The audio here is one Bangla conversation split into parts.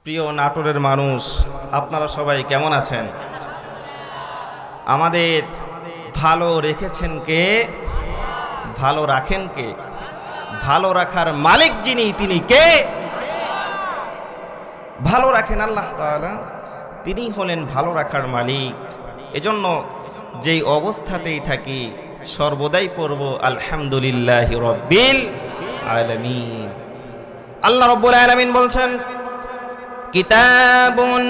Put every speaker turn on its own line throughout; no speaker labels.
প্রিয় নাটোরের মানুষ, আপনারা সবাই কেমন আছেন? আমাদের ভালো রেখেছেন কে? ভালো রাখেন কে? ভালো রাখার মালিক যিনি, তিনি কে? ভালো রাখেন আল্লাহ তাআলা, তিনি হলেন ভালো রাখার মালিক। এজন্য যেই অবস্থাতেই থাকি সর্বদাই পড়ব আলহামদুলিল্লাহি রাব্বিল আলামিন। আল্লাহ রাব্বুল আলামিন বলছেন, কিতাবুন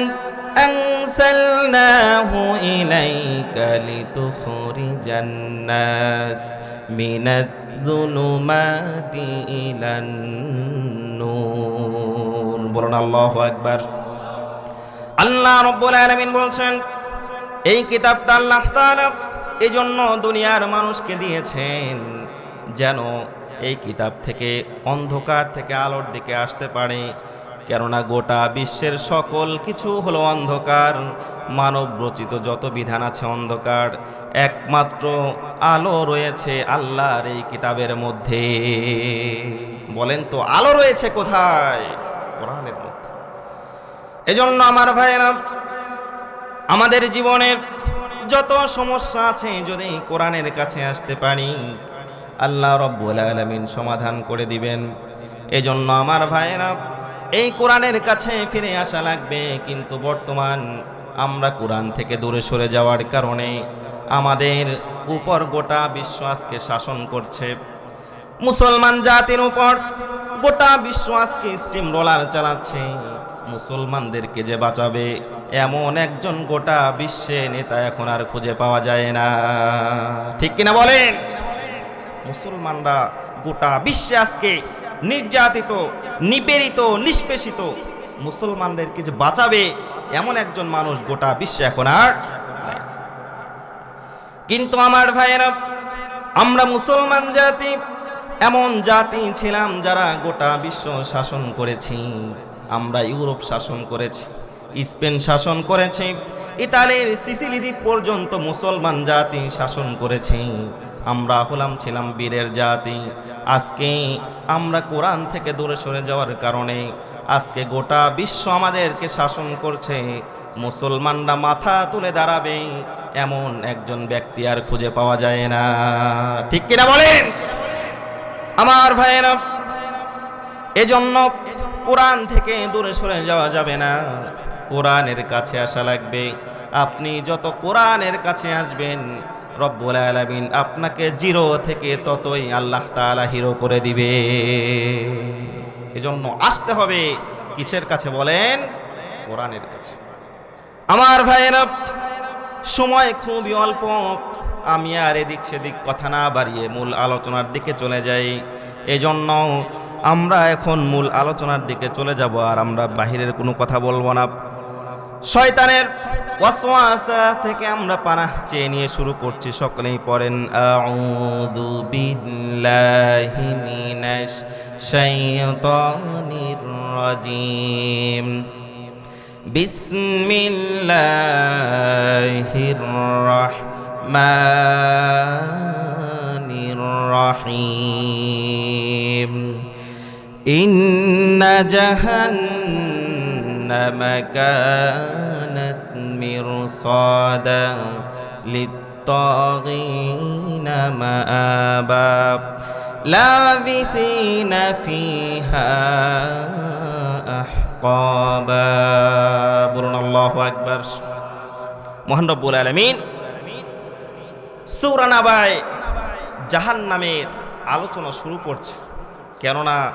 আনসালনাহু ইলাইকা লিতুখরিজান নাস মিনাজ-যুলুমাতি ইলান নূর। বলুন আল্লাহু আকবার। আল্লাহ রাব্বুল আলামিন বলছেন, এই কিতাবটা আল্লাহ তাআলা এজন্য দুনিয়ার মানুষকে দিয়েছেন যেন এই কিতাব থেকে অন্ধকার থেকে আলোর দিকে আসতে পারে। কেননা গোটা বিশ্বের সকল কিছু হলো অন্ধকার, মানব রচিত যত বিধান আছে অন্ধকার, একমাত্র আলো রয়েছে আল্লাহর এই কিতাবের মধ্যে। বলেন তো আলো রয়েছে কোথায়? কোরআনের মধ্যে। এজন্য আমার ভাইয়েরা, আমাদের জীবনের যত সমস্যা আছে যদি কোরআনের কাছে আসতে পারি, আল্লাহ রাব্বুল আলামিন সমাধান করে দিবেন। এজন্য আমার ভাইয়েরা, এই কোরআনের কাছে ফিরে আসা লাগবে। কিন্তু বর্তমান আমরা কোরআন থেকে দূরে সরে যাওয়ার কারণে আমাদের উপর গোটা বিশ্ব আজকে শাসন করছে। মুসলমান জাতির উপর গোটা বিশ্ব আজকে স্টিম রোলার চালাচ্ছে। মুসলমানদেরকে যে বাঁচাবে এমন একজন গোটা বিশ্বে নেতা এখন আর খুঁজে পাওয়া যায় না, ঠিক কিনা বলেন? মুসলমানরা গোটা বিশ্বে আজকে নির্যাতিত, নিপীড়িত, নিষ্পেষিত। মুসলমানদেরকে যে বাঁচাবে এমন একজন মানুষ গোটা বিশ্বে এখন আর নাই। কিন্তু আমার ভাইয়েরা, আমরা মুসলমান জাতি এমন জাতি ছিলাম যারা গোটা বিশ্ব শাসন করেছি। আমরা ইউরোপ শাসন করেছি, স্পেন শাসন করেছি, ইতালির সিসিলি দ্বীপ পর্যন্ত মুসলমান জাতি শাসন করেছি। আমরা ছিলাম বীরের জাতি। আজকে আমরা কোরআন থেকে দূরে সরে যাওয়ার কারণে আজকে গোটা বিশ্ব আমাদেরকে শাসন করছে। মুসলমানরা মাথা তুলে দাঁড়াবে এমন একজন ব্যক্তি আর খুঁজে পাওয়া যায় না, ঠিক কিনা বলেন আমার ভাইয়েরা? এজন্য কোরআন থেকে দূরে সরে যাওয়া যাবে না, কোরআনের কাছে আসা লাগবে। আপনি যত কোরআনের কাছে আসবেন রব্বুল আলামিন আপনাকে জিরো থেকে ততই আল্লাহ তাআলা হিরো করে দিবে। এজন্য আসতে হবে কিসের কাছে বলেন? কোরআনের কাছে। আমার ভাইয়েরা, সময় খুবই অল্প, আমি আর এদিক সেদিক কথা না বাড়িয়ে মূল আলোচনার দিকে চলে যাই। এজন্য আমরা এখন মূল আলোচনার দিকে চলে যাব, আর আমরা বাহিরের কোনো কথা বলবো না। শয়তানের ওয়াসওয়াসা থেকে আমরা পানাহ চেয়ে নিয়ে শুরু করছি। সকলেই পড়েন, আউযু বিল্লাহি মিনাশ শাইতানির রাজিম, বিসমিল্লাহির রাহমানির রাহিম। ইন্না জাহান্নামা কানাত মিরসাদা লিত-তাগীনা মাআবা লাবিসিনা ফিহা আহকাবা। বলুন আল্লাহু আকবার। মহান রব্বুল আলামিন সূরা নাবায় জাহান্নামের আলোচনা শুরু করছে। কেননা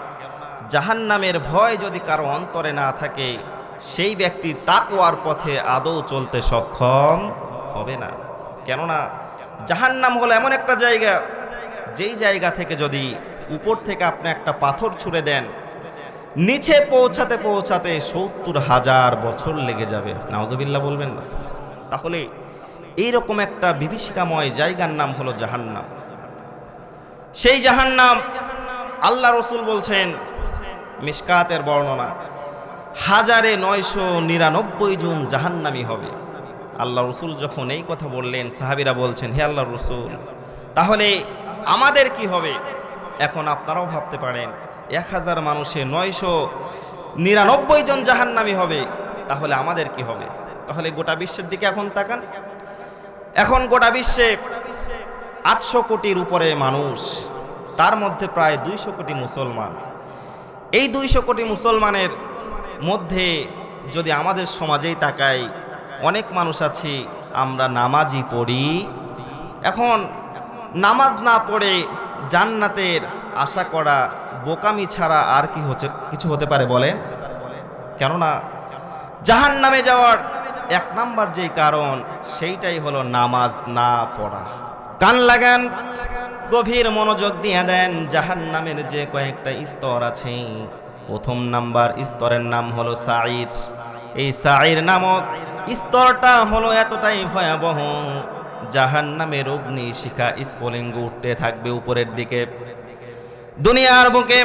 জাহান্নামের ভয় যদি কারো অন্তরে না থাকে, সেই ব্যক্তি তাকওয়ার পথে আদৌ চলতে সক্ষম হবে না। কেননা জাহান্নাম হলো এমন একটা জায়গা, যেই জায়গা থেকে যদি উপর থেকে আপনি একটা পাথর ছুঁড়ে দেন, নিচে পৌঁছাতে পৌঁছাতে ৭০,০০০ বছর লেগে যাবে। নাউজুবিল্লাহ বলবেন না? তাহলে এইরকম একটা বিভীষিকাময় জায়গার নাম হলো জাহান্নাম। সেই জাহান্নাম আল্লাহ রসুল বলছেন, মিশকাতের বর্ণনা, ১৯৯৯ জন জাহান্নামী হবে। আল্লাহ রসুল যখন এই কথা বললেন, সাহাবীরা বলছেন, হে আল্লাহ রসুল, তাহলে আমাদের কি হবে? এখন আপনারাও ভাবতে পারেন ১,০০০ মানুষে 99 জন জাহান্নামী হবে, তাহলে আমাদের কি হবে? তাহলে গোটা বিশ্বের দিকে এখন তাকান। এখন গোটা বিশ্বে 800 কোটির উপরে মানুষ, তার মধ্যে প্রায় 200 কোটি মুসলমান। এই 200 কোটি মুসলমানের মধ্যে যদি আমাদের সমাজেই তাকাই, অনেক মানুষ আছি আমরা নামাজই পড়ি। এখন নামাজ না পড়ে জান্নাতের আশা করা বোকামি ছাড়া আর কি কিছু হতে পারে বলে? কেননা জাহান্নামে যাওয়ার 1 নাম্বার যেই কারণ, সেইটাই হলো নামাজ না পড়া। কান লাগান, গভীর মনোযোগ দিয়ে দেন। জাহান্নামের যে কয়েকটা স্তর আছে, প্রথম নাম্বার স্তরের নাম হলো সাঈর। এই সাঈর নামক স্তরটা হলো এতটাই ভয়াবহ, জাহান্নামের অগ্নি শিখা স্ফুলিঙ্গ উঠতে থাকবে উপরের দিকে। দুনিয়ার বুকে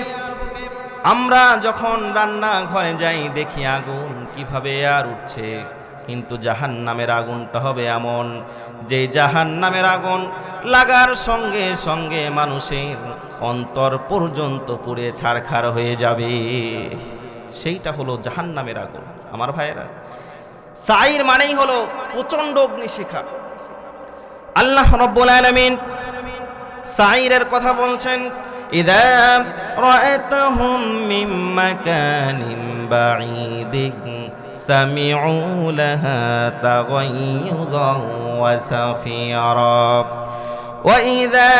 আমরা যখন রান্না ঘরে যাই দেখি আগুন কিভাবে আর উঠছে, কিন্তু জাহান্নামের আগুনটা হবে এমন যে জাহান্নামের আগুন লাগার সঙ্গে সঙ্গে মানুষের অন্তর পর্যন্ত পুড়ে ছারখার হয়ে যাবে। সেইটা হলো জাহান্নামের আগুন। আমার ভাইয়েরা, সাঈর মানেই হলো প্রচণ্ড অগ্নিশিখা। আল্লাহ রাব্বুল আলামিন সাঈরের কথা বলছেন, ইযা রাআতহুম মিন মাকানিন বাঈদিন সামিউ লাহা তাগায়্যুযান ওয়া সাফীরা ওয়া ইযা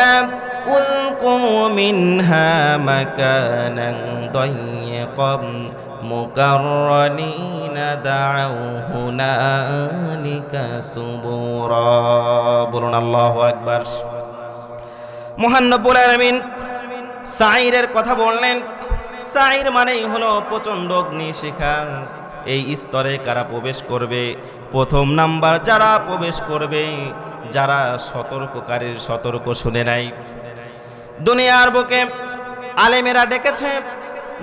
উলকু মিনহা মাকানান দায়্যিকান মুকাররানিনা দাউ হুনালিকা সুবুরা। বলুন আল্লাহু আকবার। মহান রব্বুল আলামিন সাঈরের কথা বললেন। সাঈর মানেই হলো প্রচণ্ড অগ্নিশিখা। এই স্তরে কারা প্রবেশ করবে? প্রথম নাম্বার যারা প্রবেশ করবে, যারা সতর্ককারীর সতর্ক শুনে নাই। দুনিয়ার বুকে আলেমেরা ডেকেছে,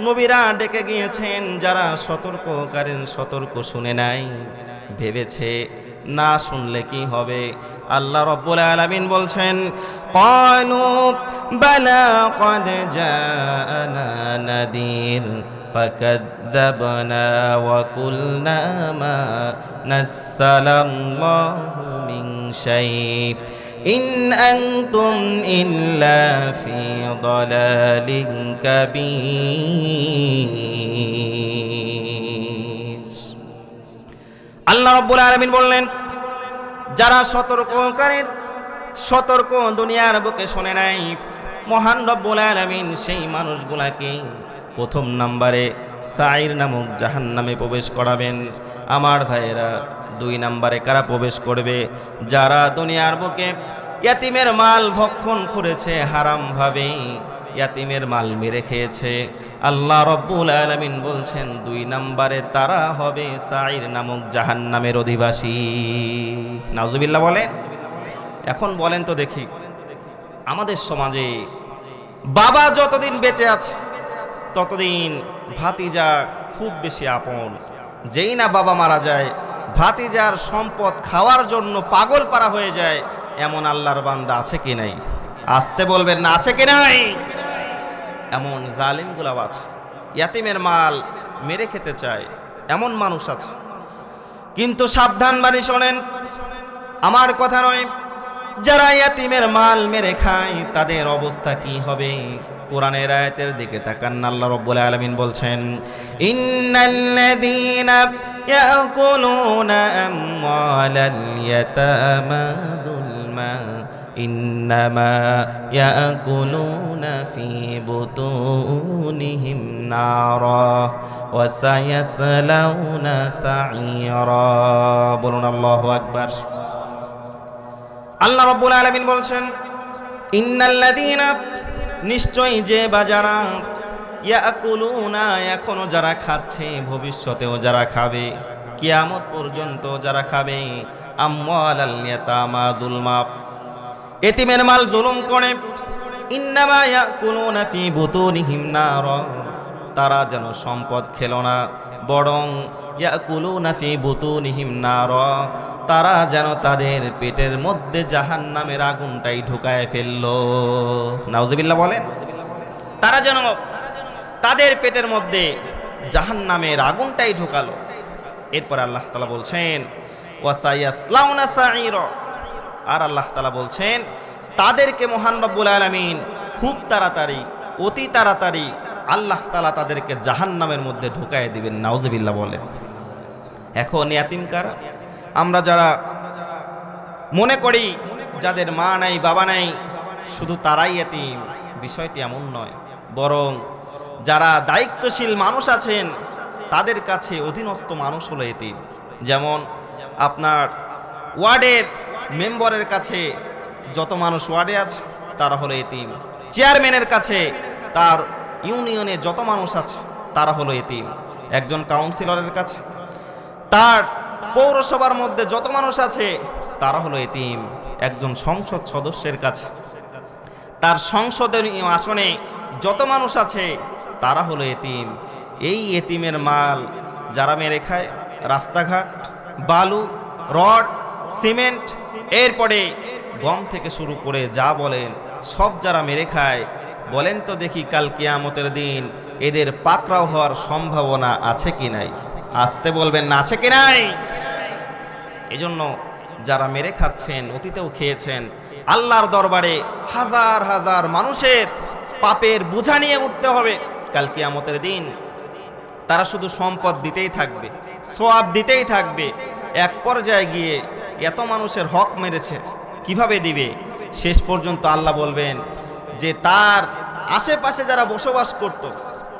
নবীরা ডেকে গিয়েছেন, যারা সতর্ককারীর সতর্ক শুনে নাই, ভেবেছে না শুনলে কি হবে। আল্লাহ রাব্বুল আলামিন বলছেন, ক্বালু বালা ক্বাদ জাআনা নাদির ফাকাযযাবনা ওয়া কুলনা মা নাযালাল্লাহু মিন শাই ইন আনতুম ইল্লা ফি দালালিন কাবীর। আল্লাহ রাব্বুল আলামিন বললেন, যারা সতর্ককারীর সতর্ক দুনিয়ার বুকে শোনে নাই, মহান রব্বুল আলামিন সেই মানুষগুলাকে প্রথম নাম্বারে সাঈর নামক জাহান্নামে প্রবেশ করাবেন। আমার ভাইয়েরা, 2 নাম্বারে কারা প্রবেশ করবে? যারা দুনিয়ার বুকে ইয়াতিমের মাল ভক্ষণ করেছে হারাম ভাবে, ইয়াতিমের মাল মেরে খেয়েছে। আল্লাহ রাব্বুল আলামিন বলছেন 2 নাম্বারে তারা হবে সাঈর নামক জাহান্নামের অধিবাসী। নাউজুবিল্লাহ বলেন। এখন বলেন তো দেখি, আমাদের সমাজে বাবা যতদিন বেঁচে আছে ততদিন ভাতিজা খুব বেশি আপন। যেই না বাবা মারা যায়, ভাতিজার সম্পদ খাওয়ার জন্য পাগল পারা হয়ে যায়। এমন আল্লাহর বান্দা আছে কি নাই? আসতে বলবেন না, আছে কি নাই? এমন জালিমগুলো আছে, ইয়াতিমের মাল মেরে খেতে চায়, এমন মানুষ আছে। কিন্তু সাবধান বাণী শোনেন, আমার কথা নয়, যারা ইয়াতিমের মাল মেরে খায় তাদের অবস্থা কি হবে? কোরআনের আয়াতের দিকে তাকান। আল্লাহ রাব্বুল আলামিন বলছেন, ইন্নাল্লাযীনা ইয়াকুলুনা আমওয়ালাল ইয়াতামা যুলমা ইন্নামা ইয়াকুলুনা ফি বুতুনিহিম নারা ওয়া সায়াসলাউনা সাঈরা। বলুন আল্লাহু আকবার। আল্লাহ রাব্বুল আলামিন বলছেন, ইন্নাল্লাযীনা, নিশ্চয়ই যে বা যারা, ইয়াকুলুনা, এখনো যারা খাচ্ছে, ভবিষ্যতেও যারা খাবে, কিয়ামত পর্যন্ত যারা খাবে, আমওয়ালাল ইয়াতামা যুলমা, এতিমের মাল জুলুম করে, ইন্নামা ইয়াকুলুনা ফি বুতুনিহিম নারা, তারা যেন সম্পদ খেলো না, বরং ইয়াকুলুনা ফি বুতুনিহিম নারা, তারা যেন তাদের পেটের মধ্যে জাহান্নামের আগুনটাই ঢুকায় ফেললো। নাউজুবিল্লাহ বলেন। তারা যেন তাদের পেটের মধ্যে জাহান্নামের আগুনটাই ঢোকালো। এরপর আল্লাহ তাআলা বলছেন ওয়াসায়াসলাউনা সাঈরা, আর আল্লাহ তাআলা বলছেন তাদেরকে মহান রব্বুল আলামিন খুব তাড়াতাড়ি, অতি তাড়াতাড়ি আল্লাহ তাআলা তাদেরকে জাহান্নামের মধ্যে ঢুকায় দিবেন। নাউজুবিল্লাহ বলেন। এখন ইয়াতিম কারা? আমরা যারা মনে করি যাদের মা নাই বাবা নাই শুধু তারাই ইয়াতিম, বিষয়টি এমন নয়, বরং যারা দায়িত্বশীল মানুষ আছেন তাদের কাছে অধীনস্থ মানুষ হলো ইয়াতিম। যেমন আপনার ওয়ার্ডের মেম্বারের কাছে যত মানুষ ওয়ার্ডে আছে তারা হলো ইয়াতিম, চেয়ারম্যানের কাছে তার ইউনিয়নে যত মানুষ আছে তারা হলো ইয়াতিম, একজন কাউন্সিলরের কাছে তার পৌরসভার মধ্যে যত মানুষ আছে তারা হলো ইয়াতিম, একজন সংসদ সদস্যের কাছে তার সংসদের আসনে যত মানুষ আছে তারা হলো ইয়াতিম। এই ইয়াতিমের মাল যারা মেরে খায়, রাস্তাঘাট, বালু, রড, সিমেন্ট, এরপরে গম থেকে শুরু করে যা বলেন সব যারা মেরে খায়, বলেন তো দেখি কাল কিয়ামতের দিন এদের পাকড়াও হওয়ার সম্ভাবনা আছে কি নাই? আসতে বলবেন না, আছে কি নাই? এজন্য যারা মেরে খাচ্ছেন, অতীতেও খেয়েছেন, আল্লাহর দরবারে হাজার হাজার মানুষের পাপের বোঝা নিয়ে উঠতে হবে কাল কিয়ামতের দিন। তারা শুধু সম্পদ দিতেই থাকবে, সওয়াব দিতেই থাকবে, এক পর্যায়ে গিয়ে এত মানুষের হক মেরেছে কিভাবে দিবে? শেষ পর্যন্ত আল্লাহ বলবেন যে তার আশেপাশে যারা বসবাস করত,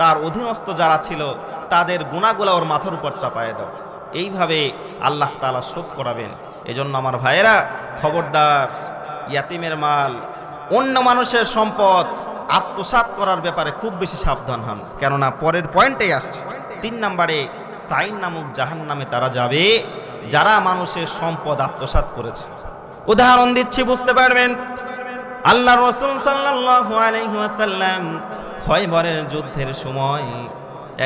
তার অধীনস্থ যারা ছিল, তাদের গুনাহগুলো ওর মাথার উপর চাপায় দাও। এইভাবে আল্লাহ তাআলা শোধ করাবেন। এজন্য আমার ভাইয়েরা, খবরদার, ইয়াতিমের মাল, অন্য মানুষের সম্পদ আত্মসাৎ করার ব্যাপারে খুব বেশি সাবধান হন, কেননা পরের পয়েন্টেই আসছে। 3 নম্বরে সাইন নামক জাহান্নামে তারা যাবে যারা মানুষের সম্পদ আত্মসাৎ করেছে। উদাহরণ দিচ্ছি, বুঝতে পারবেন। আল্লাহ রাসূল সাল্লাল্লাহু আলাইহি ওয়াসাল্লাম খয়বরের যুদ্ধের সময়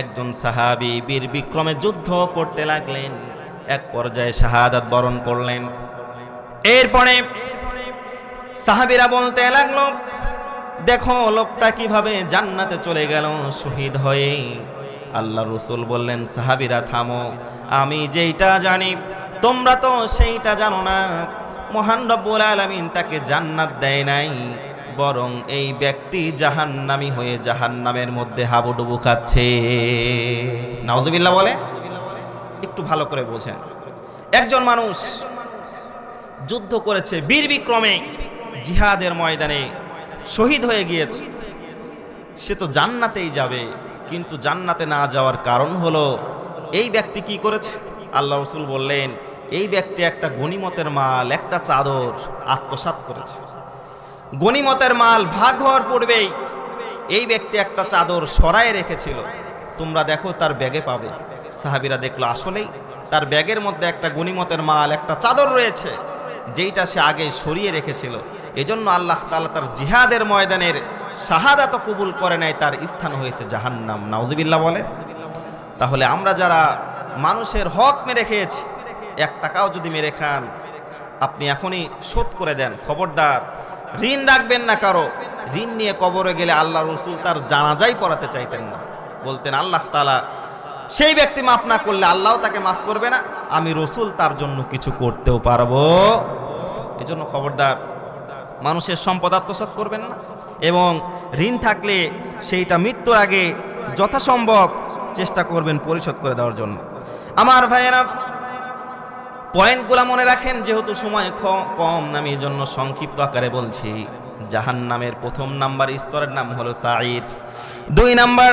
একজন সাহাবী বীর বিক্রমে যুদ্ধ করতে লাগলেন, এক পর্যায়ে শাহাদাত বরণ করলেন। এরপরে সাহাবীরা বলতে লাগলো, দেখো লোকটা কিভাবে জান্নাতে চলে গেল শহীদ হয়ে। আল্লাহ রাসূল বললেন, সাহাবীরা থামো, আমি যেইটা জানি তোমরা তো সেইটা জানো না। মহান রব্বুল আলামিন তাকে জান্নাত দেয় নাই, বরং এই ব্যক্তি জাহান্নামী হয়ে জাহান্নামের মধ্যে হাবুডুবু খাচ্ছে। নাউজুবিল্লাহ বলে। একটু ভালো করে বোঝেন, একজন মানুষ যুদ্ধ করেছে, বীর বিক্রমে জিহাদের ময়দানে শহীদ হয়ে গিয়েছে, সে তো জান্নাতেই যাবে, কিন্তু জান্নাতে না যাওয়ার কারণ হলো এই ব্যক্তি কি করেছে? আল্লাহ রাসূল বললেন, এই ব্যক্তি একটা গনিমতের মাল, একটা চাদর আত্মসাৎ করেছে। গনিমতের মাল ভাগ হওয়ার পূর্বেই এই ব্যক্তি একটা চাদর সরায় রেখেছিল, তোমরা দেখো তার ব্যাগে পাবে। সাহাবীরা দেখলো আসলেই তার ব্যাগের মধ্যে একটা গনিমতের মাল, একটা চাদর রয়েছে, যেইটা সে আগে সরিয়ে রেখেছিল। এজন্য আল্লাহ তাআলা তার জিহাদের ময়দানের শাহাদাত কবুল করে নাই, তার স্থান হয়েছে জাহান্নাম। নাউজুবিল্লাহ বলে। তাহলে আমরা যারা মানুষের হক মেরে খেয়েছি, 1 টাকাও যদি মেরে খান, আপনি এখনই শোধ করে দেন। খবরদার, ঋণ রাখবেন না কারো। ঋণ নিয়ে কবরে গেলে আল্লাহ রাসূল তার জানাজাই পড়াতে চাইতেন না, বলতেন আল্লাহ তাআলা সেই ব্যক্তি মাফ না করলে আল্লাহ তাকে মাফ করবে না, আমি রাসূল তার জন্য কিছু করতেও পারবো। এজন্য খবরদার, মানুষের সম্পদ আত্মসাৎ করবেন না, এবং ঋণ থাকলে সেইটা মৃত্যুর আগে যথাসম্ভব চেষ্টা করবেন পরিশোধ করে দেওয়ার জন্য। আমার ভাইয়েরা, পয়েন্টগুলো মনে রাখেন, যেহেতু সময় কম, আমি এই জন্য সংক্ষিপ্ত আকারে বলছি। জাহান্নামের 1 নাম্বার স্তরের নাম হলো সাঈর, 2 নাম্বার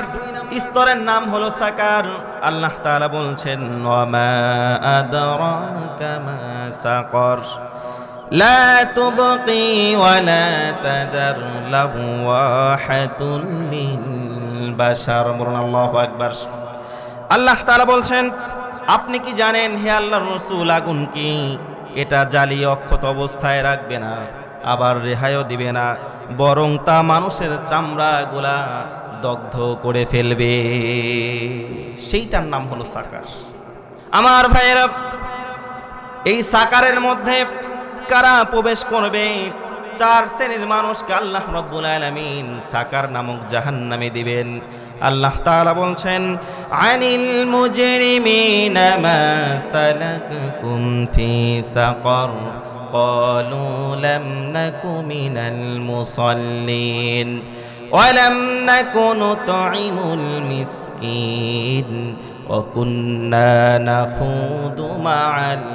স্তরের নাম হলো সাকার। আল্লাহ তাআলা বলছেন, ওয়ামা আদরাকা মা সাকার লা তুবকি ওয়ালা তাদার লাওয়াহাতুল লিল বাশার। আল্লাহু আকবার। আল্লাহ তাআলা বলছেন, আপনি কি জানেন হে আল্লাহর রাসূল, আগুন কি? এটা জ্বালিয়ে অক্ষত অবস্থায় রাখবে না, আবার রেহাইও দিবে না, বরং তা মানুষের চামড়াগুলা দগ্ধ করে ফেলবে। সেইটার নাম হলো সাকার। আমার ভাইয়েরা, এই সাকারের মধ্যে কারা প্রবেশ করবে? চার শ্রেণীর মানুষকে আল্লাহ রাব্বুল আলামিন সাকার নামক জাহান্নামে দিবেন। আল্লাহ তাআলা বলছেন, আনিল মুজরিমিনা মা সালাকাকুম ফি সাকার ক্বালু লাম নাকু মিনাল মুসাল্লিন ওয়া লাম নাকু নুতঈমুল মিসকিন ওয়া কুন্না নাখুদু মা'আল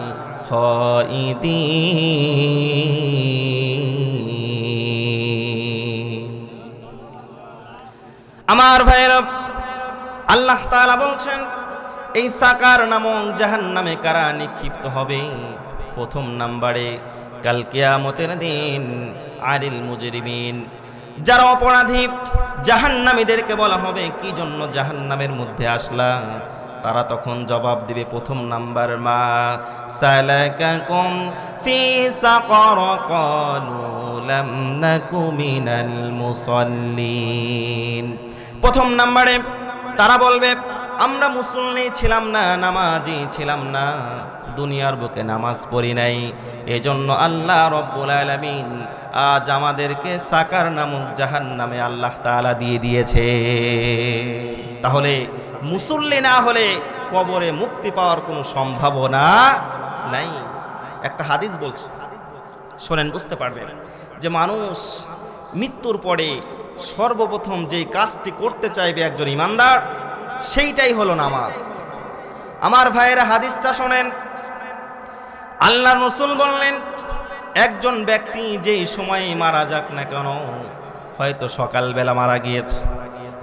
খাইদিন। আমার ভাইরা, আল্লাহ তাআলা বলছেন এই সাকার নামক জাহান্নামে কারা নিক্ষিপ্ত হবে? প্রথম নাম্বারে কাল কিয়ামতের দিন আনিল মুজরিমিন, যারা অপরাধী জাহান্নামীদেরকে বলা হবে কি জন্য জাহান্নামের মধ্যে আসলা? তারা তখন জবাব দিবে প্রথম নাম্বার, মা সালাকাকুম ফি সাকার ক্বালু লাম নাকু মিনাল মুসাল্লিন। প্রথম নাম্বারে তারা বলবে আমরা মুসল্লি ছিলাম না, নামাজি ছিলাম না, দুনিয়ার বুকে নামাজ পড়ি নাই, এজন্য আল্লাহ রাব্বুল আলামিন আজ আমাদেরকে সাকার নামক জাহান্নামে আল্লাহ তাআলা দিয়ে দিয়েছে। তাহলে মুসল্লি না হলে কবরে মুক্তি পাওয়ার কোনো সম্ভাবনা নাই। একটা হাদিস বলছে, শোনেন, বুঝতে পারবেন যে মানুষ মৃত্যুর পরে সর্বপ্রথম যেই কাজটি করতে চাইবে একজন ইমানদার, সেইটাই হলো নামাজ। আমার ভাইয়েরা, হাদিসটা শোনেন। আল্লাহ রাসূল বললেন, একজন ব্যক্তি যেই সময় মারা যাক না কেন, হয়তো সকালবেলা মারা গিয়েছে,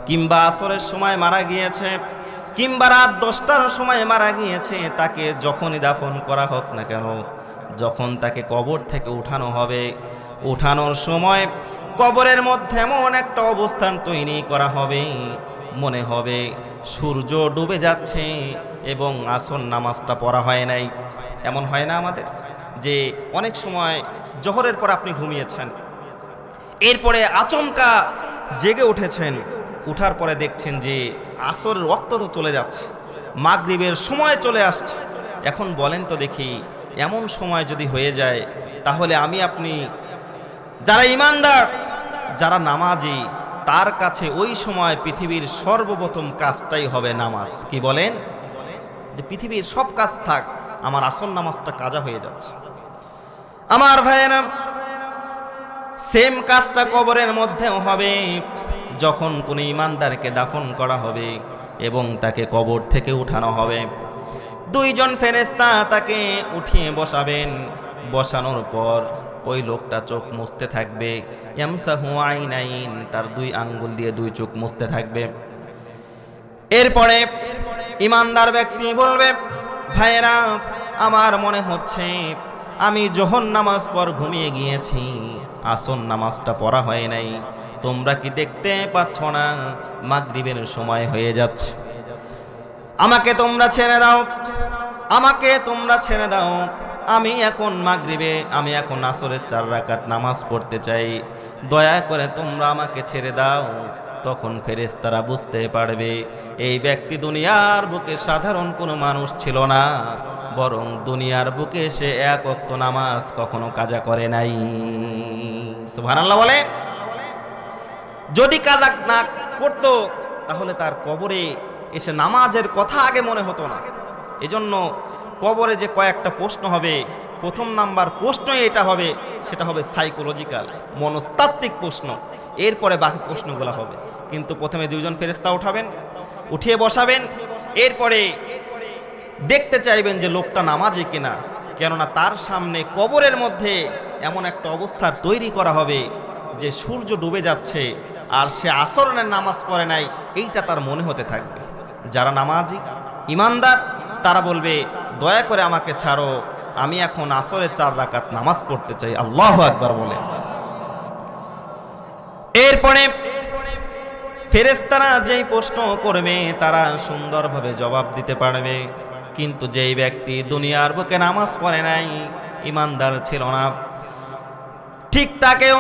কিংবা আসরের সময় মারা গিয়েছে, কিংবা রাত 10টার সময় মারা গিয়েছে, তাকে যখনই দাফন করা হোক না কেন, যখন তাকে কবর থেকে উঠানো হবে, উঠানোর সময় কবরের মধ্যে এমন একটা অবস্থান তৈরি করা হবে, মনে হবে সূর্য ডুবে যাচ্ছে এবং আসর নামাজটা পড়া হয় নাই। এমন হয় না আমাদের যে অনেক সময় জোহরের পর আপনি ঘুমিয়েছেন, এরপরে আচমকা জেগে উঠেছেন, উঠার পরে দেখছেন যে আসরের ওয়াক্ত তো চলে যাচ্ছে, মাগরিবের সময় চলে আসছে। এখন বলেন তো দেখি, এমন সময় যদি হয়ে যায়, তাহলে আমি আপনি যারা ইমানদার, যারা নামাজি, তার কাছে ওই সময় পৃথিবীর সর্বপ্রথম কাজটাই হবে নামাজ। কি বলেন? যে পৃথিবীর সব কাজ থাক, আমার আসর নামাজটা কাজা হয়ে যাচ্ছে। আমার ভাইয়েরা, সেম কাজটা কবরের মধ্যেও হবে। যখন কোনো ইমানদারকে দাফন করা হবে এবং তাকে কবর থেকে উঠানো হবে, দুইজন ফেরেশতা তাকে উঠিয়ে বসাবেন। বসানোর পর ওই লোকটা চোখ মুছতে থাকবে, ইয়ামসাহু আইনাইন, তার 2 আঙ্গুল দিয়ে 2 চোখ মুছতে থাকবে। এরপরে ইমানদার ব্যক্তি বলবে, ভাইয়েরা, আমার মনে হচ্ছে আমি যোহর নামাজ পর ঘুমিয়ে গিয়েছি, আসর নামাজটা পড়া হয় নাই, তোমরা কি দেখতে পাচ্ছ না মাগরিবের সময় হয়ে যাচ্ছে? আমাকে তোমরা ছেড়ে দাও, আমাকে তোমরা ছেড়ে দাও, আমি এখন মাগরিবে, আমি এখন আসরের 4 রাকাত নামাজ পড়তে চাই, দয়া করে তোমরা আমাকে ছেড়ে দাও। তখন ফেরেশতারা বুঝতে পারবে এই ব্যক্তি দুনিয়ার বুকে সাধারণ কোনো মানুষ ছিল না, বরং দুনিয়ার বুকে সে 1 ওয়াক্ত নামাজ কখনো কাজা করে নাই। সুবহানাল্লাহ বলে। যদি কাজা না করত, তাহলে তার কবরে এসে নামাজের কথা আগে মনে হতো না। এজন্য কবরে যে কয়েকটা প্রশ্ন হবে, প্রথম নাম্বার প্রশ্নই এটা হবে, সেটা হবে সাইকোলজিক্যাল, মনস্তাত্ত্বিক প্রশ্ন। এরপরে বাকি প্রশ্নগুলো হবে। কিন্তু প্রথমে 2 জন ফেরেশতা উঠাবেন, উঠিয়ে বসাবেন, এরপরে দেখতে চাইবেন যে লোকটা নামাজি কিনা, কেননা তার সামনে কবরের মধ্যে এমন একটা অবস্থা তৈরি করা হবে যে সূর্য ডুবে যাচ্ছে আর সে আসরের নামাজ পড়ে নাই, এইটা তার মনে হতে থাকবে। যারা নামাজি ইমানদার, তারা বলবে, দয়া করে আমাকে ছাড়ো, আমি এখন আসরের 4 রাকাত নামাজ পড়তে চাই। আল্লাহু আকবার বলে। এরপরে ফেরেশতারা যেই প্রশ্ন করবে তারা সুন্দরভাবে জবাব দিতে পারবে। কিন্তু যেই ব্যক্তি দুনিয়ার বুকে নামাজ পড়ে নাই, ইমানদার ছিল না, ঠিক তাকেও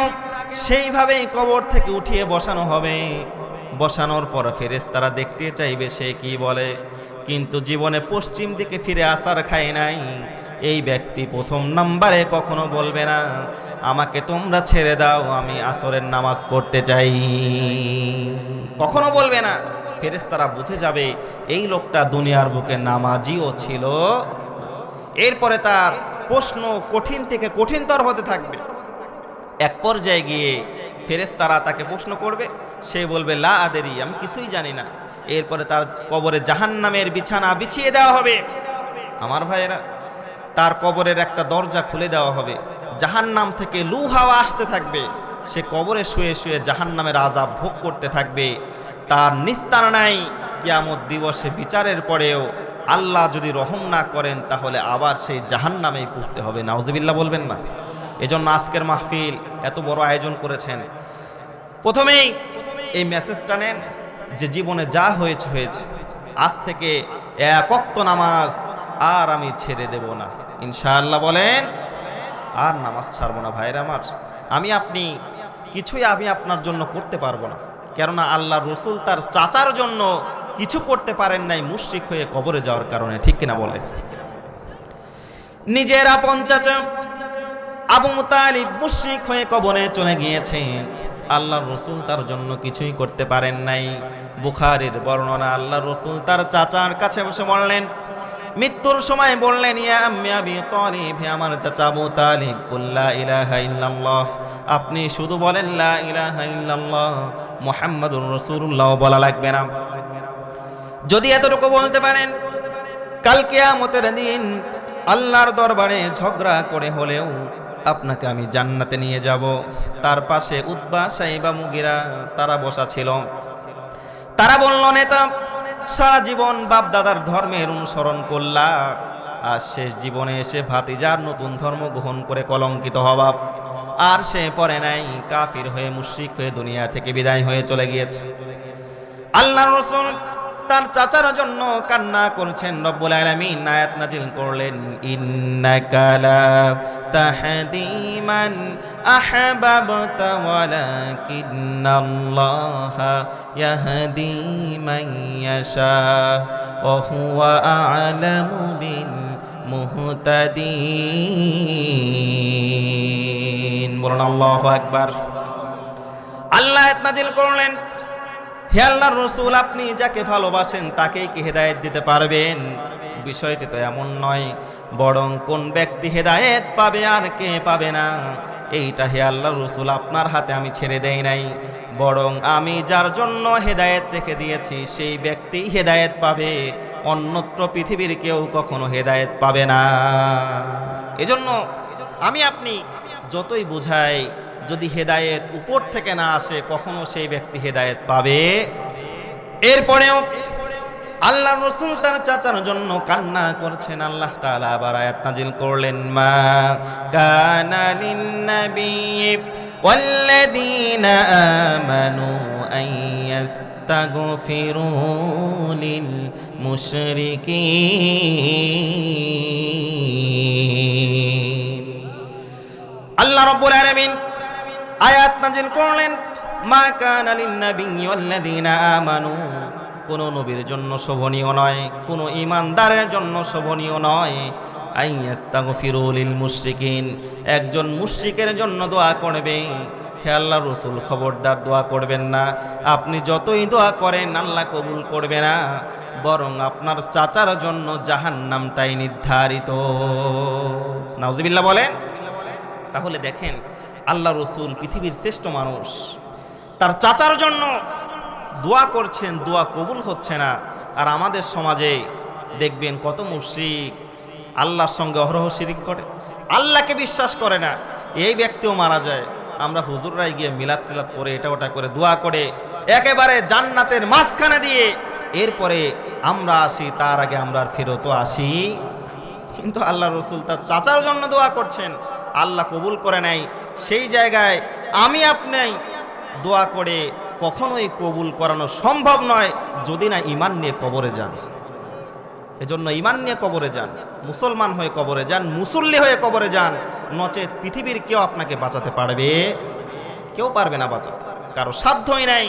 সেইভাবেই কবর থেকে উঠিয়ে বসানো হবে। বসানোর পর ফেরেশতারা দেখতে চাইবে সে কি বলে, কিন্তু জীবনে পশ্চিম দিকে ফিরে আসার খায় নাই, এই ব্যক্তি প্রথম নাম্বারে কখনো বলবে না আমাকে তোমরা ছেড়ে দাও, আমি আসরের নামাজ পড়তে চাই। কখনো বলবে না। ফেরেশতারা বুঝে যাবে এই লোকটা দুনিয়ার বুকে নামাজিও ছিল। এরপরে তার প্রশ্ন কঠিন থেকে কঠিনতর হতে থাকবে। এক পর্যায়ে গিয়ে ফেরেশতারা তাকে প্রশ্ন করবে, সে বলবে লা আদেরি, আমি কিছুই জানি না। এরপরে তার কবরে জাহান্নামের বিছানা বিছিয়ে দেওয়া হবে। আমার ভাইয়েরা, তার কবরের একটা দরজা খুলে দেওয়া হবে, জাহান্নাম থেকে লু হাওয়া আসতে থাকবে। সে কবরে শুয়ে শুয়ে জাহান্নামের আযাব ভোগ করতে থাকবে। তার নিস্তার নাই। কিয়ামত দিবসে বিচারের পরেও আল্লাহ যদি রহম না করেন তাহলে আবার সেই জাহান্নামেই পড়তে হবে। নাউজুবিল্লাহ বলবেন না? এজন্য আজকের মাহফিল এত বড় আয়োজন করেছেন। প্রথমেই এই মেসেজটা নেন যে জীবনে যা হয়েছে হয়েছে, আজ থেকে এক ওয়াক্ত নামাজ আর আমি ছেড়ে দেব না। ইনশাআল্লাহ বলেন, আর নামাজ ছাড়বো না। ভাইরা আমার, আপনি কিছুই আমি আপনার জন্য করতে পারবো না। কেননা আল্লাহ রসুল তার চাচার জন্য কিছু করতে পারেন নাই মুশরিক হয়ে কবরে যাওয়ার কারণে। ঠিক কিনা বলেন? নিজের আপন চাচা আবু মুতালিব মুশরিক হয়ে কবরে চলে গিয়েছেন, আল্লাহ রসুল তার জন্য কিছুই করতে পারেন নাই। বুখারীর বর্ণনা, আল্লাহ রসুল তার চাচার কাছে বসে বললেন, মৃত্যুর সময় বললেন, ইয়া আম্মি আবি তালিব, হে আমার চাচা আবু তালিব, কুল লা ইলাহা ইল্লাল্লাহ, আপনি শুধু বলেন লা ইলাহা ইল্লাল্লাহ মুহাম্মাদুর রাসূলুল্লাহ, বলা লাগবে না। যদি এতটুকু বলতে পারেন, কাল কিয়ামতের দিন আল্লাহর দরবারে ঝগড়া করে হলেও আপনাকে আমি জান্নাতে নিয়ে যাব। তার পাশে উতবা, সাইবা, মুগিরা তারা বসা ছিল। তারা বলল, নেতা, সারা জীবন বাপ দাদার ধর্মের অনুসরণ করলা, আর শেষ জীবনে এসে ভাতিজার নতুন ধর্ম গ্রহণ করে কলঙ্কিত হওয়া, আর সে পরে নাই, কাফির হয়ে মুশরিক হয়ে দুনিয়া থেকে বিদায় হয়ে চলে গিয়েছে। আল্লাহর রাসূল তার চাচার জন্য কান্না করছেন। রব্বুল আলামিন আয়াত নাজিল করলেন, ইন্নাকা লা তাহদি মান আহবাবতা ওয়ালাকিন্নাল্লাহা ইয়াহদি মান ইয়াশা ওয়া হুয়া আ'লামু বিল মুহতাদিন। বলুন আল্লাহু আকবার। আল্লাহ আয়াত নাজিল করলেন, হে আল্লাহর রাসূল, আপনি যাকে ভালোবাসেন তাকেই কি হেদায়েত দিতে পারবেন? বিষয়টি তো এমন নয়, বরং কোন ব্যক্তি হেদায়েত পাবে আর কে পাবে না এইটা হে আল্লাহর রাসূল আপনার হাতে আমি ছেড়ে দেই নাই, বরং আমি যার জন্য হেদায়েত রেখে দিয়েছি সেই ব্যক্তি হেদায়েত পাবে, অন্যত্র পৃথিবীর কেউ কখনো হেদায়েত পাবে না। এজন্য আপনি যতই বোঝাই, যদি হেদায়েত উপর থেকে না আসে কখনো সেই ব্যক্তি হেদায়েত পাবে। এরপরেও আল্লাহ রাসূল তার চাচার জন্য কান্না করছেন। আল্লাহ তাআলা আবার আয়াত নাজিল করলেন, মা কানা লিন-নাবিয়্যি ওয়াল্লাযীনা আমানু আন ইস্তাগফিরু লিল মুশরিকিন। আল্লাহ রাব্বুল আলামিন আয়াত নাজিল করলেন, মা কানা লিন-নাবিয়্যি ওয়াল্লাযীনা আমানু, কোন নবীর জন্য শোভনীয় নয়, কোন ঈমানদারের জন্য শোভনীয় নয়, আন ইস্তাগফিরু লিল মুশরিকিন, একজন মুশরিকের জন্য দোয়া করবে। হে আল্লাহর রাসূল, খবরদার দোয়া করবেন না। আপনি যতই দোয়া করেন আল্লাহ কবুল করবে না, বরং আপনার চাচার জন্য জাহান্নামটাই নির্ধারিত। নাউজুবিল্লাহ বলেন। তাহলে দেখেন, আল্লাহ রসুল পৃথিবীর শ্রেষ্ঠ মানুষ, তার চাচার জন্য দোয়া করছেন, দোয়া কবুল হচ্ছে না। আর আমাদের সমাজে দেখবেন কত মুশরিক আল্লাহর সঙ্গে অহরহ শিরিক করে, আল্লাহকে বিশ্বাস করে না। এই ব্যক্তিও মারা যায়, আমরা হুজুররাই গিয়ে মিলাদ টিলাদ করে এটা ওটা করে দোয়া করে একেবারে জান্নাতের মাঝখানে দিয়ে এরপরে আমরা আসি, তার আগে আমরা ফেরতও আসি। কিন্তু আল্লাহ রসুল তার চাচার জন্য দোয়া করছেন, আল্লাহ কবুল করে নাই। সেই জায়গায় আপনি দোয়া করে কখনোই কবুল করানো সম্ভব নয় যদি না ঈমান নিয়ে কবরে যান। এজন্য ঈমান নিয়ে কবরে যান, মুসলমান হয়ে কবরে যান, মুসল্লি হয়ে কবরে যান, নচেত পৃথিবীর কেউ আপনাকে বাঁচাতে পারবে? কেউ পারবে না বাঁচাতে, কারো সাধ্যই নাই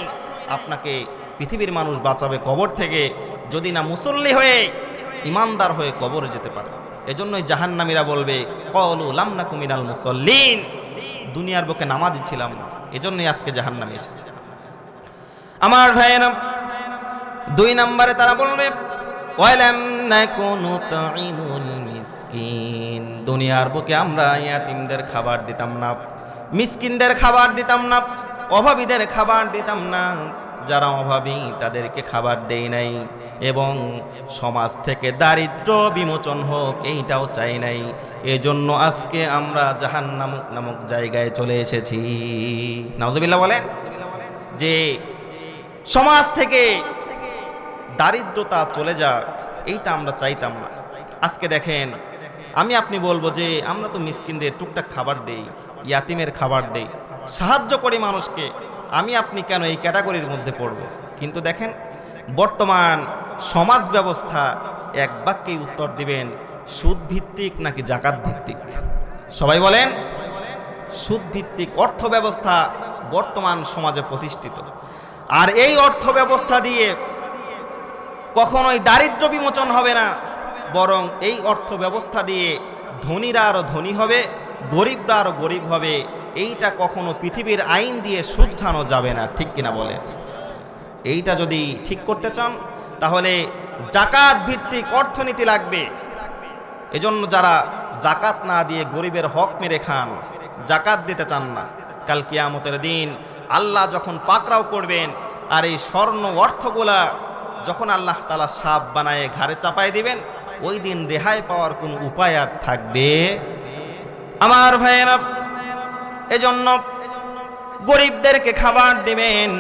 আপনাকে পৃথিবীর মানুষ বাঁচাবে কবর থেকে, যদি না মুসল্লি হয়ে ঈমানদার হয়ে কবরে যেতে পারে। এজন্যই জাহান্নামীরা বলবে ক্বালু লাম নাকু মিনাল মুসাল্লিন, দুনিয়ার বুকে নামাজি ছিলাম না, এজন্যই আজকে জাহান্নামে এসেছে। আমার ভাইয়েরা, 2 নম্বরে তারা বলবে ওয়ালাম নাকু নুতঈমুল মিসকিন, দুনিয়ার বুকে আমরা ইয়াতিমদের খাবার দিতাম না, মিসকিনদের খাবার দিতাম না, অভাবীদের খাবার দিতাম না, যারা অভাবী তাদেরকে খাবার দেই নাই, এবং সমাজ থেকে দারিদ্র বিমোচন হোক এইটাও চাই নাই। এজন্য আজকে আমরা জাহান্নাম নামক জায়গায় চলে এসেছি। নাউজুবিল্লাহ বলেন, যে সমাজ থেকে দারিদ্রতা চলে যাক এইটা আমরা চাইতাম না। আজকে দেখেন, আমি আপনি বলবো যে আমরা তো মিসকিনদের টুকটাক খাবার দেই, ইয়াতিমের খাবার দেই, সাহায্য করি মানুষকে, আমি আপনি কেন এই ক্যাটাগরির মধ্যে পড়ব? কিন্তু দেখেন বর্তমান সমাজ ব্যবস্থা এক বাক্যেই উত্তর দিবেন, সুদ ভিত্তিক নাকি জাকাত ভিত্তিক? সবাই বলেন, সুদ ভিত্তিক অর্থ ব্যবস্থা বর্তমান সমাজে প্রতিষ্ঠিত। আর এই অর্থ ব্যবস্থা দিয়ে কখনোই দারিদ্র বিমোচন হবে না, বরং এই অর্থ ব্যবস্থা দিয়ে ধনীরা আরো ধনী হবে, গরিবরা আরো গরিব হবে। এইটা কখনো পৃথিবীর আইন দিয়ে শুধরানো যাবে না, ঠিক কিনা বলেন? এইটা যদি ঠিক করতে চান তাহলে জাকাত ভিত্তিক অর্থনীতি লাগবে। এজন্য যারা জাকাত না দিয়ে গরিবের হক মেরে খান, জাকাত দিতে চান না, কাল কিয়ামতের দিন আল্লাহ যখন পাকড়াও করবেন, আর এই স্বর্ণ অর্থগুলা যখন আল্লাহ তাআলা সাপ বানায় ঘাড়ে চাপায় দিবেন, ওই দিন রেহাই পাওয়ার কোনো উপায় আর থাকবে? আমার ভাইয়েরা, এজন্য গরিবদেরকে খাবার দিবেন।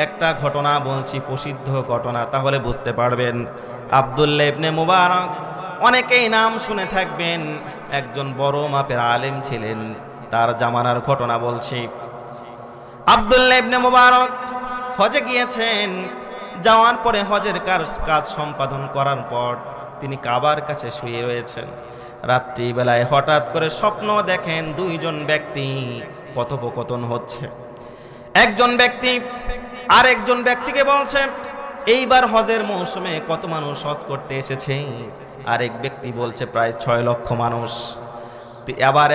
একটা ঘটনা বলছি, প্রসিদ্ধ ঘটনা, তাহলে বুঝতে পারবেন। আব্দুল্লাহ ইবনে মুবারক, অনেকেই নাম শুনে থাকবেন, একজন বড় মাপের আলেম ছিলেন। তার জামানার ঘটনা বলছি। আব্দুল্লাহ ইবনে মুবারক হজে গিয়েছেন, যাওয়ার পরে হজের কাজ সম্পাদন করার পর তিনি কাবার কাছে শুয়ে রয়েছেন। রাত্রিবেলায় হঠাৎ করে স্বপ্ন দেখেন 2 জন ব্যক্তি কথোপকথন হচ্ছে। একজন ব্যক্তি আরেকজন ব্যক্তিকে বলছে, এইবার হজের মৌসুমে কত মানুষ হজ করতে এসেছে? আরেক ব্যক্তি বলছে, প্রায় 6 লক্ষ মানুষ। আবার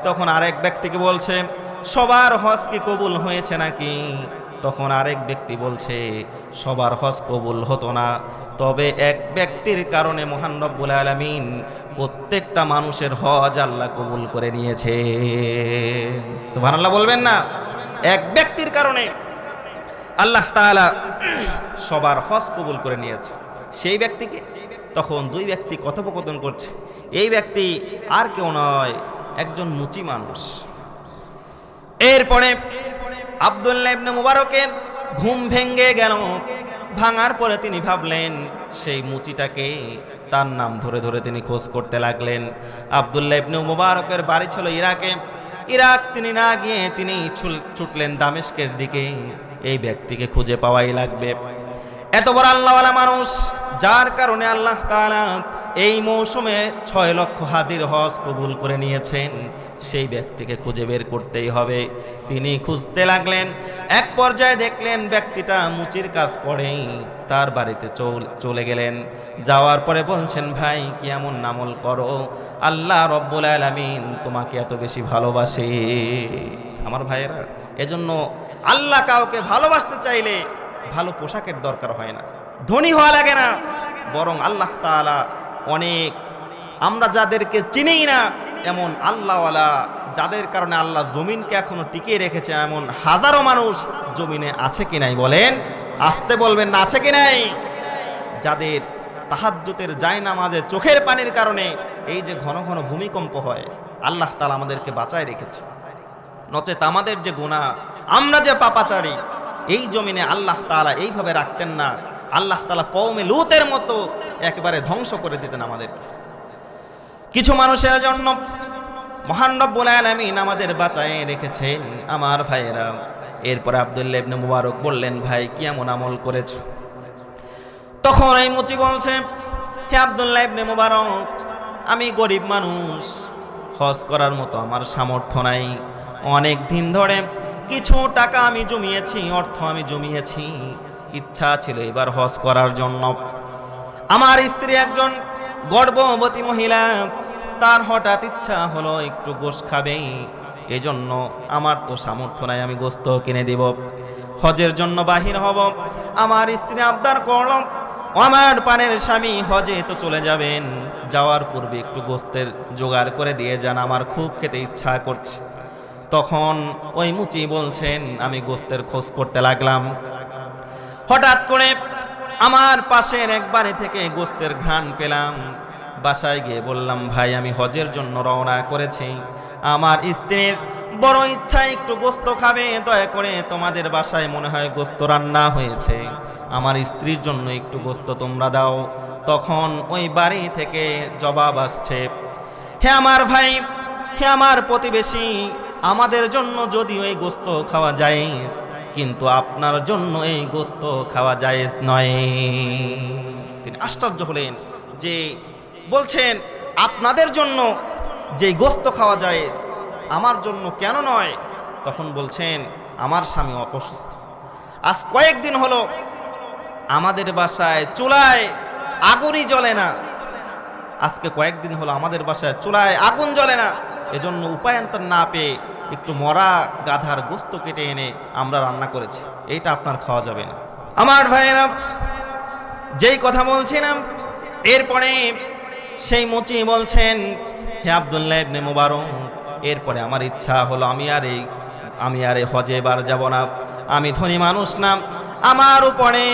তখন আরেক ব্যক্তিকে বলছে, সবার হজ কি কবুল হয়েছে নাকি? তখন আরেক ব্যক্তি বলছে, সবার হজ কবুল হতো না, তবে এক ব্যক্তির কারণে মহান রব্বুল আলামিন প্রত্যেকটা মানুষের হজ আল্লাহ কবুল করে নিয়েছে। সুবহানাল্লাহ বলবেন না? এক ব্যক্তির কারণে আল্লাহ তাআলা সবার হজ কবুল করে নিয়েছে। সেই ব্যক্তিকে, তখন 2 ব্যক্তি কথোপকথন করছে। এই ব্যক্তি আর কেউ নয়, একজন মুচি মানুষ। এরপরে আব্দুল্লাহ ইবনে মুবারকের ঘুম ভেঙে গেল। ভাঙার পরে তিনি ভাবলেন সেই মুচিটাকে, তার নাম ধরে ধরে তিনি খোঁজ করতে লাগলেন। আব্দুল্লাহ ইবনে মুবারকের বাড়ি ছিল ইরাকে। ইরাক তিনি না গিয়ে তিনি ছুটলেন দামেস্কের দিকে। এই ব্যক্তিকে খুঁজে পাওয়াই লাগবে। এত বড় আল্লাহওয়ালা মানুষ, যার কারণে আল্লাহ তাআলা এই মৌসুমে 6 লক্ষ হাজির হজ কবুল করে নিয়েছেন, সেই ব্যক্তিকে খুঁজে বের করতেই হবে। তিনি খুঁজতে লাগলেন। এক পর্যায়ে দেখলেন ব্যক্তিটা মুচির কাজ করে, তার বাড়িতে চলে গেলেন। যাওয়ার পরে বলছেন, ভাই কি এমন আমল করো আল্লাহ রব্বুল আলামিন তোমাকে এত বেশি ভালোবাসে? আমার ভাইয়েরা, এজন্য আল্লাহ কাউকে ভালোবাসতে চাইলে ভালো পোশাকের দরকার হয় না, ধনী হওয়া লাগে না, বরং আল্লাহ তাআলা অনেক, আমরা যাদেরকে চিনি না এমন আল্লাহওয়ালা, যাদের কারণে আল্লাহ জমিনকে এখনো টিকিয়ে রেখেছে, এমন হাজারো মানুষ জমিনে আছে কি নাই? বলেন, আসতে বলবেন না, আছে কি নাই? যাদের তাহাজ্জুদের জায়নামাজে চোখের পানির কারণে এই যে ঘন ঘন ভূমিকম্প হয়, আল্লাহ তাআলা আমাদেরকে বাঁচায় রেখেছে। নচেত আমাদের যে গুনাহ, আমরা যে পাপাচারী, এই জমিনে আল্লাহ তাআলা এইভাবে রাখতেন না। আল্লাহ তাআলা কওমে লূতের মতো একেবারে ধ্বংস করে দিতেন আমাদেরকে। কিছু মানুষের জন্য মহান রব্বুল আলামিন আমাদের বাঁচায় রেখেছেন। আমার ভাইয়েরা, এরপরে আব্দুল্লাহ ইবনে মুবারক বললেন, ভাই কি এমন আমল করেছ? তখন এই মুচি বলছে, হে আব্দুল্লাহ ইবনে মুবারক, আমি গরিব মানুষ, হজ করার মতো আমার সামর্থ্য নাই। অনেক দিন ধরে কিছু টাকা আমি জমিয়েছি, অর্থ আমি জমিয়েছি, ইচ্ছা ছিল এবার হজ করার জন্য। আমার স্ত্রী একজন গর্ভবতী মহিলা, তার হঠাৎ ইচ্ছা হলো একটু গোশত খাবে, এজন্য আমার তো সামর্থ্য নাই আমি গোশত কিনে দিব, হজের জন্য বাহির হব। আমার স্ত্রী আবদার করল, আমার পানের স্বামী হজে তো চলে যাবেন, যাওয়ার পূর্বে একটু গোশতের জোগাড় করে দিয়ে যান, আমার খুব খেতে ইচ্ছা করছে। তখন ওই মুচি বলছেন, আমি গোশতের খোঁজ করতে লাগলাম। হঠাৎ করে আমার পাশের এক বাড়ি থেকে গোশতের ঘ্রাণ পেলাম। বাসায় গিয়ে বললাম, ভাই আমি হজের জন্য রওনা করেছি, আমার স্ত্রীর বড় ইচ্ছা একটু গোশত খাবে, দয়া করে তোমাদের বাসায় মনে হয় গোশত রান্না হয়েছে, আমার স্ত্রীর জন্য একটু গোশত তোমরা দাও। তখন ওই বাড়ি থেকে জবাব আসছে, হে আমার ভাই, হে আমার প্রতিবেশী, আমাদের জন্য যদি ওই গোশত খাওয়া জায়েজ, কিন্তু আপনার জন্য এই গোশত খাওয়া জায়েজ নয়। তিনি আশ্চর্য হলেন যে বলছেন আপনাদের জন্য যে গোশত খাওয়া জায়েজ, আমার জন্য কেন নয়? তখন বলছেন, আমার স্বামী অসুস্থ, আজ কয়েকদিন হলো আমাদের বাসায় চুলায় আগুনই জ্বলে না, আজকে কয়েকদিন হলো আমাদের বাসায় চুলায় আগুন জ্বলে না, এজন্য উপায়ান্তর না পেয়ে একটু মরা গাধার গোশত কেটে এনে আমরা রান্না করেছি, এইটা আপনার খাওয়া যাবে না। আমার ভাইয়েরা, যেই কথা বলছিলাম, এরপরে সেই মুচি বলছেন, হে আব্দুল্লাহ ইবনে মুবারক, এরপরে আমার ইচ্ছা হলো আমি আর এই হজে এবার যাব না, আমি ধনী মানুষ না, আমার উপরে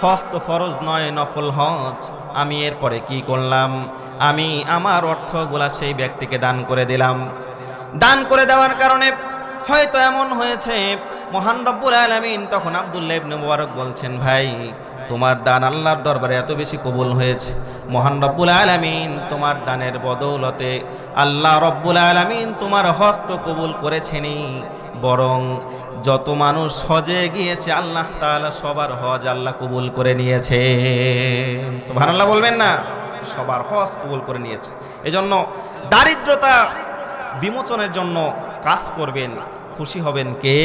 হজ তো ফরজ নয়, নফল হজ। আমি এরপরে কি করলাম, আমি আমার অর্থগুলা সেই ব্যক্তিকে দান করে দিলাম। দান করে দেওয়ার কারণে হয়তো এমন হয়েছে, মহান রব্বুল আলামিন তখন আব্দুল্লাহ ইবনে মুবারক বলছেন, ভাই তোমার দান আল্লাহর দরবারে এত বেশি কবুল হয়েছে, মহান রব্বুল আলামিন তোমার দানের বদৌলতে আল্লাহ রব্বুল আলামিন তোমার হজ তো কবুল করেছেনই, বরং যত মানুষ হজে গিয়েছে আল্লাহ তাআলা সবার হজ আল্লাহ কবুল করে নিয়েছে। সুবহানাল্লাহ বলবেন না? সবার হজ কবুল করে নিয়েছে। এজন্য দারিদ্রতা বিমোচনের জন্য কাজ করবেন, খুশি হবেন কে?